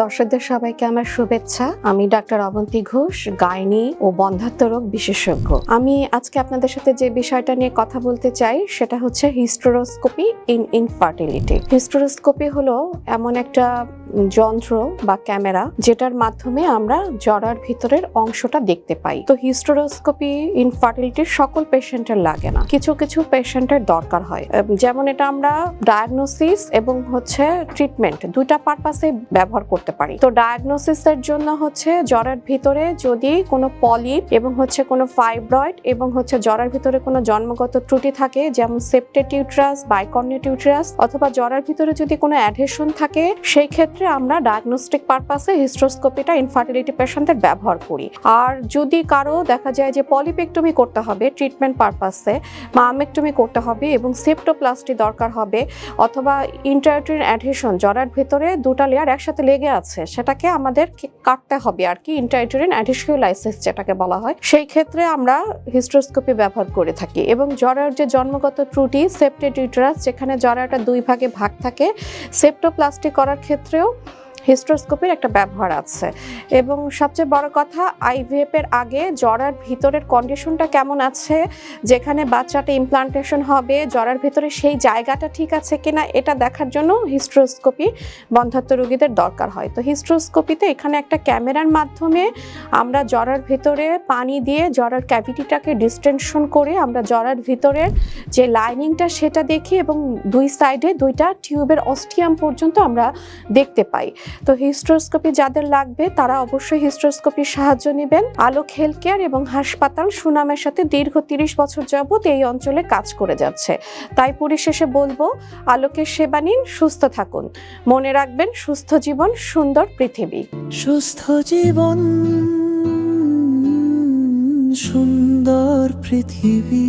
দর্শকদের সবাইকে আমার শুভেচ্ছা। আমি ডাক্তার অবন্তী ঘোষ, গাইনি ও বন্ধ্যাত্ব রোগ বিশেষজ্ঞ। আমি আজকে আপনাদের সাথে যে বিষয়টা নিয়ে কথা বলতে চাই সেটা হচ্ছে হিস্টেরোস্কোপি ইন ইনফার্টিলিটি। হিস্টেরোস্কোপি হলো এমন একটা যন্ত্র বা ক্যামেরা যেটার মাধ্যমে আমরা জরার ভিতরের অংশটা দেখতে পাই। তো হিস্টেরোস্কোপি ইনফার্টিলিটির সকল পেশেন্টের লাগে না, কিছু কিছু পেশেন্টের দরকার হয়। যেমন এটা আমরা ডায়াগনোসিস এবং ট্রিটমেন্ট দুইটা পারপাসে ব্যবহার করতে পারি। তো ডায়াগনোসিসের জন্য জরার ভিতরে যদি কোনো পলিপ এবং কোনো ফাইব্রয়েড এবং জরার ভিতরে কোনো জন্মগত ত্রুটি থাকে, যেমন সেপ্টেড ইউটেরাস, বাইকর্নিয়েট ইউটেরাস, অথবা জরার ভিতরে যদি কোনো অ্যাডহেশন থাকে, সেই ক্ষেত্রে আমরা ডায়াগনস্টিক পারপাসে হিস্টেরোস্কোপিটা ইনফার্টিলিটি পেশেন্টদের ব্যবহার করি। আর যদি কারো দেখা যায় যে পলিপেক্টমি করতে হবে ট্রিটমেন্ট পারপাসে, মামেক্টমি করতে হবে এবং সেপ্টোপ্লাস্টি দরকার হবে, অথবা ইন্ট্রাইউটেরিন অ্যাডহেশন জরার ভিতরে দুটা লেয়ার একসাথে লেগে আছে, সেটাকে আমাদের কাটতে হবে আর কি, ইন্ট্রাইউটেরিন অ্যাডহেসিওলাইসিস যেটাকে বলা হয়। সেই ক্ষেত্রে আমরা হিস্টেরোস্কোপি ব্যবহার করে থাকি। এবং জরার যে জন্মগত ত্রুটি সেপ্টেড ইউটেরাস, যেখানে জরাটা দুই ভাগে ভাগ থাকে, সেপ্টোপ্লাস্টি করার ক্ষেত্রেও হিস্টেরোস্কোপির একটা ব্যবহার আছে। এবং সবচেয়ে বড় কথা, আইভিএফ এর আগে জরার ভিতরের কন্ডিশনটা কেমন আছে, যেখানে বাচ্চাটা ইমপ্লান্টেশন হবে জরার ভিতরে সেই জায়গাটা ঠিক আছে কিনা, এটা দেখার জন্য হিস্টেরোস্কোপি বন্ধ্যাত্ব রোগীদের দরকার হয়। তো হিস্টেরোস্কোপিতে এখানে একটা ক্যামেরার মাধ্যমে আমরা জরার ভিতরে পানি দিয়ে জরার ক্যাভিটিটাকে ডিস্টেনশন করে আমরা জরার ভিতরের যে লাইনিংটা সেটা দেখি, এবং দুই সাইডে দুইটা টিউবের অস্টিয়াম পর্যন্ত আমরা দেখতে পাই। তো হিস্টেরোস্কোপি যাদের লাগবে তারা অবশ্যই হিস্টেরোস্কোপির সাহায্য নেবেন। আলোক হেলথ কেয়ার এবং হাসপাতাল সুনামের সাথে দীর্ঘ 30 বছর যাবত এই অঞ্চলে কাজ করে যাচ্ছে। তাই পরিশেষে বলবো, আলোকের সেবা নিন, সুস্থ থাকুন। মনে রাখবেন, সুস্থ জীবন সুন্দর পৃথিবী। সুস্থ জীবন সুন্দর পৃথিবী।